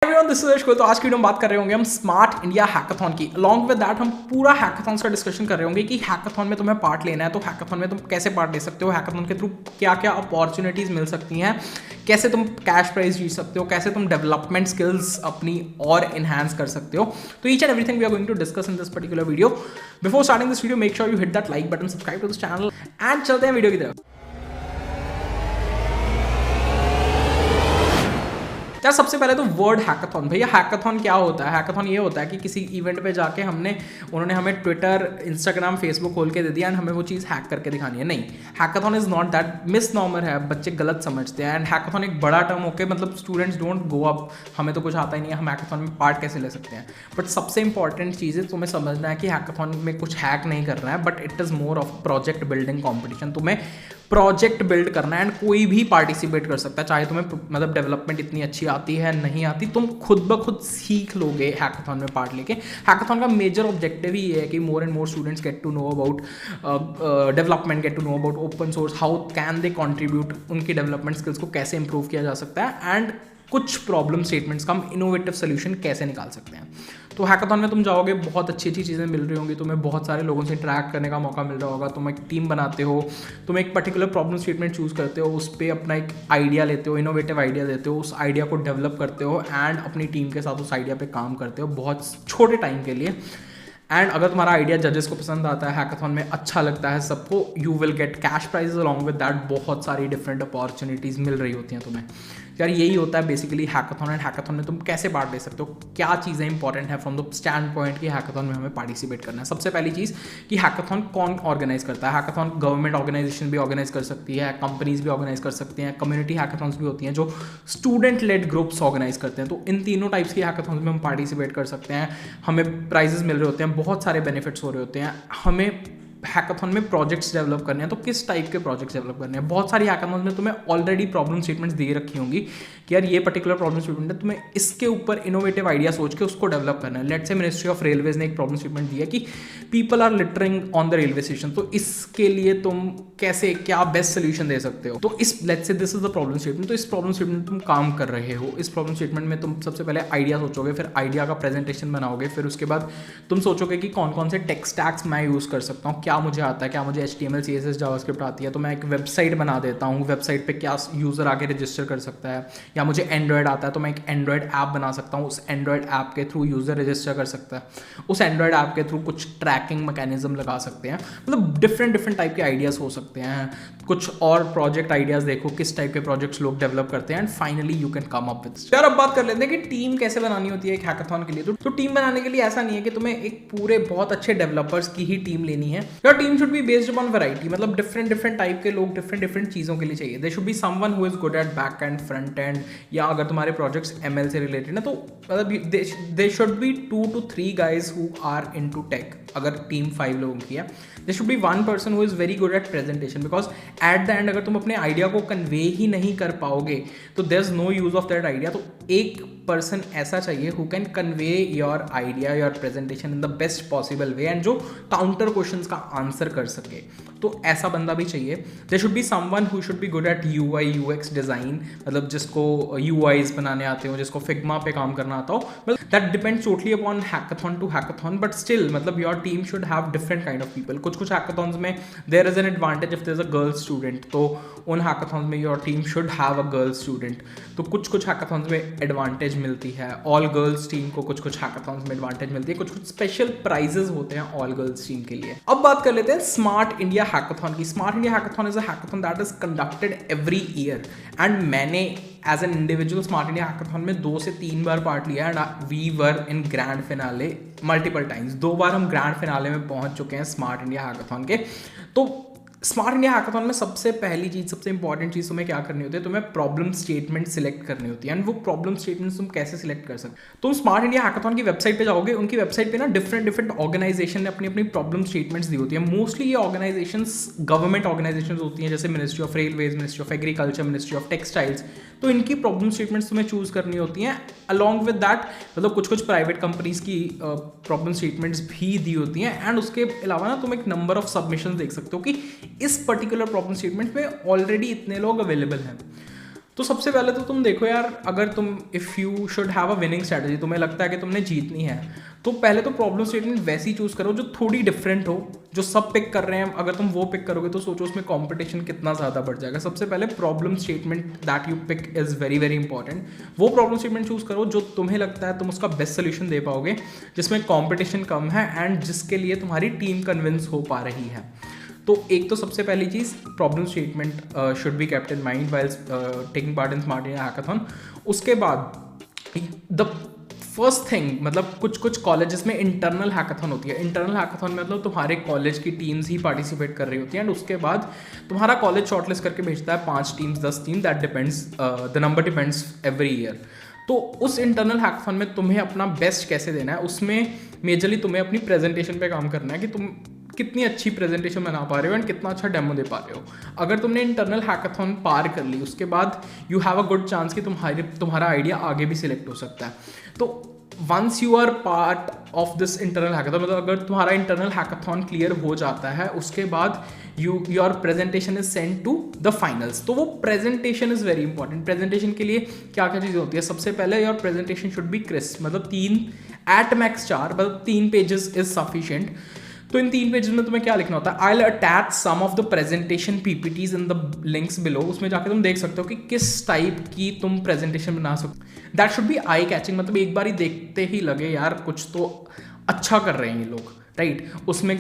Everyone, this is तो आज की वीडियो में बात कर रहे होंगे हम स्मार्ट इंडिया हैकाथन की। अलॉन्ग विद दैट हम पूरा हैकाथन का डिस्कशन कर रहे होंगे कि हैकाथन में तुम्हें पार्ट लेना है तो हैकाथन में तुम कैसे पार्ट ले सकते हो, हैकाथन के थ्रू क्या क्या अपॉर्चुनिटीज मिल सकती हैं, कैसे तुम कैश प्राइज जीत सकते हो, कैसे तुम डेवलपमेंट स्किल्स अपनी और इनहांस कर सकते हो। तो each and everything we are going to discuss in this particular video. Before starting this video make sure you hit that like button, subscribe to this channel and चलते हैं video की तरफ। यार सबसे पहले तो वर्ड हैकाथन। भैया hackathon क्या होता है? हैकाथन ये होता है कि किसी इवेंट पे जाके उन्होंने हमें ट्विटर, इंस्टाग्राम, फेसबुक खोल के दे दिया एंड हमें वो चीज़ हैक करके दिखानी है। नहीं, हैकाथन इज नॉट दैट। मिसनॉमर है, बच्चे गलत समझते हैं। एंड हैकाथन एक बड़ा टर्म होके मतलब स्टूडेंट्स डोंट गो अप, हमें तो कुछ आता ही नहीं है, हम हैकाथन में पार्ट कैसे ले सकते हैं। बट सबसे इंपॉर्टेंट चीज़ है तुम्हें समझना है कि हैकाथन में कुछ हैक नहीं करना है, but it is more of project building competition. तुम्हें प्रोजेक्ट बिल्ड करना है एंड कोई भी पार्टिसिपेट कर सकता है, चाहे तुम्हें मतलब डेवलपमेंट इतनी अच्छी आती है नहीं आती, तुम खुद ब खुद सीख लोगे हैकाथन में पार्ट लेके। हैकाथन का मेजर ऑब्जेक्टिव ही ये है कि more and more students get to know about development, get to know about open source, how can they contribute, उनकी डेवलपमेंट स्किल्स को कैसे इंप्रूव किया जा सकता है एंड कुछ प्रॉब्लम स्टेटमेंट्स का हम इनोवेटिव सोल्यूशन कैसे निकाल सकते हैं। तो हैकाथन में तुम जाओगे, बहुत अच्छी अच्छी चीज़ें मिल रही होंगी, तुम्हें बहुत सारे लोगों से इंटरेक्ट करने का मौका मिल रहा होगा, तुम एक टीम बनाते हो, तुम एक पर्टिकुलर प्रॉब्लम स्टेटमेंट चूज़ करते हो, उस पर अपना एक आइडिया लेते हो, इनोवेटिव आइडिया देते हो, उस आइडिया को डेवलप करते हो एंड अपनी टीम के साथ उस आइडिया पे काम करते हो बहुत छोटे टाइम के लिए। एंड अगर तुम्हारा आइडिया जजेस को पसंद आता है, हैकाथन में अच्छा लगता है सबको, you will get cash prices along with that. बहुत सारी डिफरेंट अपॉर्चुनिटीज़ मिल रही होती हैं तुम्हें। यार यही होता है बेसिकली हैकाथन। एंड हैकाथन में तुम कैसे पार्ट ले सकते हो, क्या चीज़ें इंपॉर्टेंट है फ्रॉम द स्टैंड पॉइंट कि हैकाथन में हमें पार्टिसिपेट करना है। सबसे पहली चीज़ कि हैकाथन कौन ऑर्गेनाइज करता है। हैकाथन गवर्नमेंट ऑर्गेनाइजेशन भी ऑर्गेनाइज कर सकती है, कंपनीज भी ऑर्गेनाइज कर सकती हैं, कम्युनिटी हैकाथन्स भी होती हैं जो स्टूडेंट लेड ग्रुप्स ऑर्गेनाइज करते हैं। तो इन तीनों टाइप्स की हैकाथन्स में हम पार्टिसिपेट कर सकते हैं, हमें प्राइजेस मिल रहे होते हैं, बहुत सारे बेनिफिट्स हो रहे होते हैं। हमें हैकाथन में प्रोजेक्ट्स डेवलप करने हैं, तो किस टाइप के प्रोजेक्ट्स डेवलप करने हैं। बहुत सारी हैकाथन में तुम्हें ऑलरेडी प्रॉब्लम स्टेटमेंट्स दे रखी होंगी कि यार ये पर्टिकुलर प्रॉब्लम स्टेटमेंट है, तुम्हें इसके ऊपर इनोवेटिव आइडिया सोच के उसको डेवलप करना है। Let's say ministry of railways ने एक प्रॉब्लम स्टेटमेंट दिया कि people are littering on the railway station, तो इसके लिए तुम कैसे क्या बेस्ट सोल्यूशन दे सकते हो। तो इस let's say this is the problem statement, तो इस प्रॉब्लम स्टेटमेंट तुम काम कर रहे हो। इस प्रॉब्लम स्टेटमेंट में तुम सबसे पहले आइडिया सोचोगे, फिर आइडिया का प्रेजेंटेशन बनाओगे, फिर उसके बाद तुम सोचोगे कि कौन कौन से टेक स्टैक्स मैं यूज़ कर सकता हूँ, क्या मुझे आता है, क्या मुझे HTML CSS जावास्क्रिप्ट आती है, तो मैं एक वेबसाइट बना देता हूँ, वेबसाइट पे क्या यूज़र आके रजिस्टर कर सकता है, या मुझे एंड्रॉयड आता है तो मैं एक एंड्रॉयड ऐप बना सकता हूँ, उस एंड्रॉयड ऐप के थ्रू यूज़र रजिस्टर कर सकता है, उस एंड्रॉयड ऐप के थ्रू कुछ ट्रैकिंग मैकेनिज्म लगा सकते हैं। मतलब डिफरेंट टाइप के आइडियाज़ हो सकते हैं। कुछ और प्रोजेक्ट आइडियाज़ देखो, किस टाइप के प्रोजेक्ट्स लोग डेवलप करते हैं and finally you can come up with. यार अब बात कर लेते हैं कि टीम कैसे बनानी होती है एक हैकाथन के लिए। तो टीम बनाने के लिए ऐसा नहीं है कि तुम्हें एक पूरे बहुत अच्छे डेवलपर्स की ही टीम लेनी है। Your team should be based on variety, मतलब डिफरेंट टाइप के लोग डिफरेंट चीज़ों के लिए चाहिए। They should be someone who is good at back and front end, या अगर तुम्हारे प्रोजेक्ट्स ML से रिलेटेड है तो मतलब they should be 2 to 3 guys who are into tech। अगर टीम 5 लोगों की है, they should be 1 person who is very good at presentation, because at the end अगर तुम अपने आइडिया को कन्वे ही नहीं कर पाओगे तो there is no use of that idea. तो एक पर्सन ऐसा चाहिए who can convey your idea, your presentation in the best possible way and जो काउंटर क्वेश्चंस का आंसर कर सके, तो ऐसा बंदा भी चाहिए। There should be someone who should be good at UI UX design, मतलब जिसको UIs बनाने आते हो, जिसको फिग्मा पे काम करना आता हो। मतलब that depends totally upon hackathon to hackathon, but still मतलब your team should have different kind of people. कुछ हैकाथन्स में there is an advantage if there is a girl student, तो उन हैकाथन्स में your team should have a girl student. तो कुछ hackathons में advantage मिलती है ऑल गर्ल्स टीम को, कुछ हैकाथन्स में एडवांटेज मिलती है, कुछ स्पेशल प्राइजेस होते हैं ऑल गर्ल्स टीम के लिए। अब बात कर लेते हैं स्मार्ट इंडिया हैकाथन की। Smart India hackathon is a hackathon that is conducted every year and मैंने as an individual smart India hackathon में 2 से 3 बार पार्ट लिया and we were in grand finale multiple times. 2 बार हम ग्रैंड फिनाले में पहुंच चुके हैं स्मार्ट इंडिया हैकाथन के। तो स्मार्ट इंडिया हैकाथन में सबसे पहली चीज़, सबसे इंपॉर्टेंट चीज़ तुम्हें क्या करनी होती है, तुम्हें प्रॉब्लम स्टेटमेंट सिलेक्ट करनी होती है। एंड वो प्रॉब्लम स्टेटमेंट तुम कैसे सिलेक्ट कर सकते हो, तुम स्मार्ट इंडिया हैकाथन की वेबसाइट पे जाओगे, उनकी वेबसाइट पे ना डिफरेंट ऑर्गेनाइजेशन ने अपनी प्रॉब्लम स्टेटमेंट्स दी होती है। मोस्टली ये ऑर्गेनाइजेशंस गवर्नमेंट ऑर्गेनाइजेशन होती हैं, जैसे ministry of railways, ministry of agriculture, ministry of textiles. तो इनकी प्रॉब्लम स्टेटमेंट्स तुम्हें चूज करनी होती हैं। अलॉन्ग विद दैट मतलब कुछ प्राइवेट कंपनीज की प्रॉब्लम स्टेटमेंट्स भी दी होती हैं। एंड उसके अलावा ना तुम एक नंबर ऑफ सबमिशन देख सकते हो कि इस पर्टिकुलर प्रॉब्लम स्टेटमेंट में ऑलरेडी इतने लोग अवेलेबल हैं। तो सबसे पहले तो तुम देखो यार, अगर तुम if you should have a winning strategy, तुम्हें लगता है कि तुमने जीतनी है, तो पहले तो प्रॉब्लम स्टेटमेंट वैसी चूज़ करो जो थोड़ी डिफरेंट हो, जो सब पिक कर रहे हैं। अगर तुम वो पिक करोगे तो सोचो उसमें कंपटीशन कितना ज़्यादा बढ़ जाएगा। सबसे पहले problem statement that you pick is very very important. वो प्रॉब्लम स्टेटमेंट चूज़ करो जो तुम्हें लगता है तुम उसका बेस्ट सोल्यूशन दे पाओगे, जिसमें कॉम्पिटिशन कम है एंड जिसके लिए तुम्हारी टीम कन्विंस हो पा रही है। तो एक तो सबसे पहली चीज़, problem statement should be kept in mind while taking part in smart India hackathon. उसके बाद द फर्स्ट थिंग, मतलब कुछ कॉलेजेस में इंटरनल हैकाथॉन होती है। इंटरनल हैकाथॉन में मतलब तुम्हारे कॉलेज की टीम्स ही पार्टिसिपेट कर रही होती हैं, एंड उसके बाद तुम्हारा कॉलेज शॉर्टलिस्ट करके भेजता है 5 teams 10 team, that depends, the number depends every year. तो उस इंटरनल हैकाथॉन में तुम्हें अपना बेस्ट कैसे देना है, उसमें मेजरली तुम्हें अपनी प्रेजेंटेशन पे काम करना है कि तुम कितनी अच्छी प्रेजेंटेशन बना पा रहे हो एंड कितना अच्छा डेमो दे पा रहे हो। अगर तुमने इंटरनल हैकाथॉन पार कर ली, उसके बाद you have a good chance कि तुम्हारा आइडिया आगे भी सिलेक्ट हो सकता है। तो once you are part of this internal hackathon, मतलब अगर तुम्हारा इंटरनल हैकाथॉन क्लियर हो जाता है, उसके बाद your presentation is send to the finals. तो वो presentation is very important. Presentation के लिए क्या क्या चीज़ें होती है, सबसे पहले your presentation should be crisp, मतलब 3 एट मैक्स 4, मतलब 3 पेजेस इज सफिशिएंट। तो इन 3 पेजेस में तुम्हें क्या लिखना होता है, I will attach some of the presentation PPTs in the links below. उसमें जाकर तुम देख सकते हो कि किस टाइप की तुम प्रेजेंटेशन बना सकते हो। That should be eye catching, मतलब एक बार ही देखते ही लगे यार कुछ तो अच्छा कर रहे हैं ये लोग, राइट। उसमें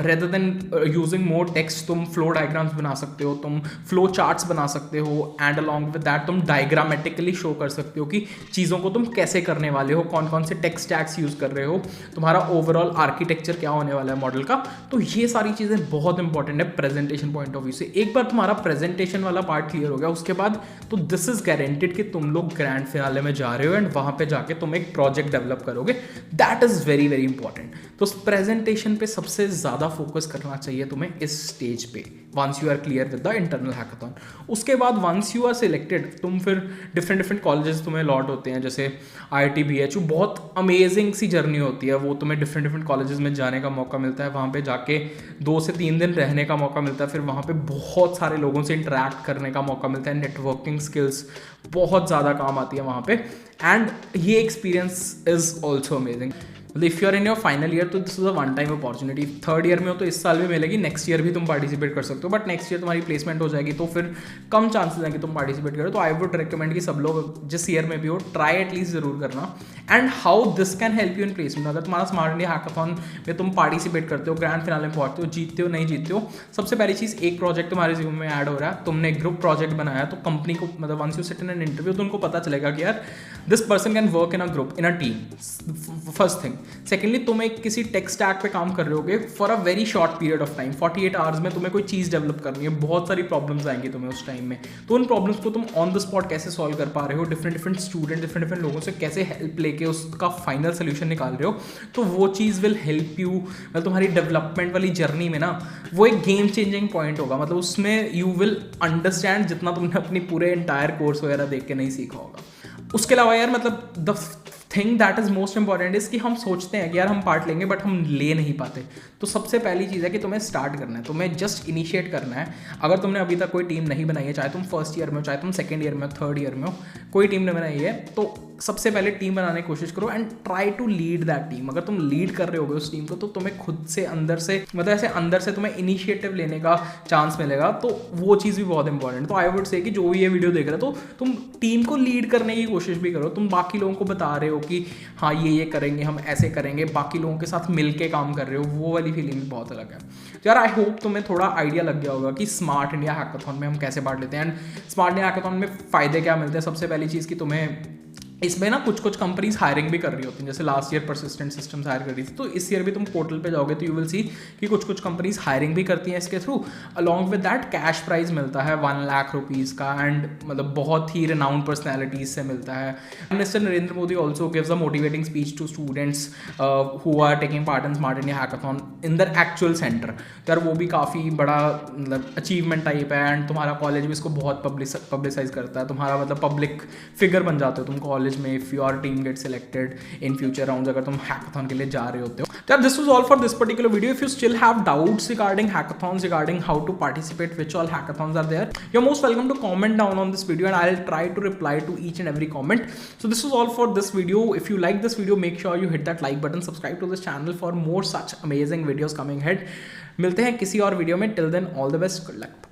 rather than using more text, तुम फ्लो डायग्राम्स बना सकते हो, तुम फ्लो चार्ट्स बना सकते हो, एंड अलॉन्ग विद दैट तुम डायग्रामेटिकली शो कर सकते हो कि चीज़ों को तुम कैसे करने वाले हो, कौन कौन से टेक्स्ट टैग्स यूज़ कर रहे हो, तुम्हारा ओवरऑल आर्किटेक्चर क्या होने वाला है मॉडल का। तो ये सारी चीज़ें बहुत इंपॉर्टेंट है प्रेजेंटेशन पॉइंट ऑफ व्यू से। एक बार तुम्हारा प्रेजेंटेशन वाला पार्ट क्लियर हो गया, उसके बाद तो दिस इज गारंटेड कि तुम लोग ग्रैंड फिनाले में जा रहे हो एंड वहाँ पे जाके तुम एक प्रोजेक्ट डेवलप करोगे। That is very very important. तो प्रेजेंटेशन पे सबसे ज़्यादा फोकस करना चाहिए तुम्हें इस स्टेज पे, once you are clear with the internal hackathon. उसके बाद वंस यू आर सिलेक्टेड, तुम फिर डिफरेंट कॉलेजेस तुम्हें लॉट होते हैं, जैसे IIT BHU, बहुत अमेजिंग सी जर्नी होती है वो। तुम्हें डिफरेंट कॉलेजेस में जाने का मौका मिलता है, वहाँ पे जाके 2 से 3 दिन रहने का मौका मिलता है, फिर वहाँ पे बहुत सारे लोगों से इंटरेक्ट करने का मौका मिलता है। नेटवर्किंग स्किल्स बहुत ज़्यादा काम आती है वहाँ पे, एंड ये experience is also amazing. If you are in your final year तो this is a one time opportunity. 3rd year में हो तो इस साल भी मिलेगी, नेक्स्ट ईयर भी तुम पार्टिसिपेट कर सकते हो, बट नेक्स्ट ईयर तुम्हारी प्लेसमेंट हो जाएगी तो फिर कम चांसेस हैं कि तुम पार्टिसिपेट करो। तो आई वुड रिकमेंड कि सब लोग जिस ईयर में भी हो ट्राई एटलीस्ट जरूर करना। And how this can help you in placement, अगर तुम्हारा स्मार्ट इंडिया हैकाथॉन में तुम पार्टिसिपेट करते हो, ग्रैंड फिनाले में पहुंचते हो, जीतते हो नहीं जीतते हो, सबसे पहली चीज़ एक प्रोजेक्ट तुम्हारे रिज्यूम में ऐड हो रहा है, तुमने एक ग्रुप प्रोजेक्ट बनाया, तो कंपनी को मतलब once you sit in an interview तो उनको पता चलेगा कि यार this person can work in a group, in a team, first thing. Secondly तुम एक किसी टेक स्टैक पे काम कर रहे होगे for a very short period of time, 48 hours में तुम्हें कोई चीज़ डेवलप करनी है, बहुत सारी प्रॉब्लम्स आएंगी तुम्हें उस टाइम में, तो उन प्रॉब्लम्स को तुम ऑन द स्पॉट कैसे सॉल्व कर पा रहे हो, डिफरेंट स्टूडेंट डिफरेंट लोगों से कैसे हेल्प लेके उसका फाइनल सोल्यूशन निकाल रहे हो, तो वो चीज़ विल हेल्प यू, मतलब तुम्हारी डेवलपमेंट वाली जर्नी में ना वो एक गेम चेंजिंग पॉइंट होगा। मतलब उसमें यू विल अंडरस्टैंड जितना तुमने अपनी पूरे एंटायर कोर्स वगैरह देख के नहीं सीखा होगा। उसके अलावा यार मतलब the thing that is most important is कि हम सोचते हैं कि यार हम पार्ट लेंगे बट हम ले नहीं पाते। तो सबसे पहली चीज़ है कि तुम्हें स्टार्ट करना है, तुम्हें जस्ट इनिशिएट करना है। अगर तुमने अभी तक कोई टीम नहीं बनाई है, चाहे तुम 1st ईयर में हो, चाहे तुम 2nd ईयर में हो, 3rd ईयर में हो, कोई टीम नहीं बनाई है, तो सबसे पहले टीम बनाने की कोशिश करो and try to lead that team. अगर तुम लीड कर रहे होगे उस टीम को तो तुम्हें खुद से अंदर से मतलब ऐसे अंदर से तुम्हें इनिशिएटिव लेने का चांस मिलेगा, तो वो चीज़ भी बहुत इंपॉर्टेंट। तो आई वुड से कि जो भी ये वीडियो देख रहे हो तो तुम टीम को लीड करने की कोशिश भी करो। तुम बाकी लोगों को बता रहे हो कि हाँ ये करेंगे, हम ऐसे करेंगे, बाकी लोगों के साथ मिल के काम कर रहे हो, वो वाली फीलिंग भी बहुत अलग है। तो यार आई होप तुम्हें थोड़ा आइडिया लग गया होगा कि स्मार्ट इंडिया हैकाथॉन में हम कैसे पार्ट लेते हैं एंड स्मार्ट इंडिया हैकाथॉन में फ़ायदे क्या मिलते हैं। सबसे पहली चीज़ कि तुम्हें इसमें ना कुछ कंपनीज हायरिंग भी कर रही होती हैं, जैसे last year Persistent Systems hire कर रही थी, तो इस ईयर भी तुम पोर्टल पे जाओगे तो यू विल सी कि कुछ कंपनीज हायरिंग भी करती हैं इसके through. Along with that cash prize मिलता है 1 लाख रुपीज़ का, एंड मतलब बहुत ही रिनाउंड पर्सनैलिटीज से मिलता है। Minister Narendra Modi also gives a motivating speech to students who are taking part in smart India Hackathon in the actual centre. तो यार वो भी काफ़ी बड़ा मतलब अचीवमेंट टाइप है, एंड तुम्हारा कॉलेज भी इसको बहुत पब्लिसाइज करता है। तुम्हारा मतलब पब्लिक फिगर बन जाते हो तुम कॉलेज कॉलेज में if your team get selected in future rounds, अगर तुम हैकाथन के लिए जा रहे होते हो। तो this was all for this particular video. If you still have doubts regarding hackathons, regarding how to participate, which all hackathons are there, you're most welcome to comment down on this video and I'll try to reply to each and every comment. So this was all for this video. If you like this video, make sure you hit that like button, subscribe to this channel for more such amazing videos coming ahead. मिलते हैं किसी और video में, till then all the best, good luck.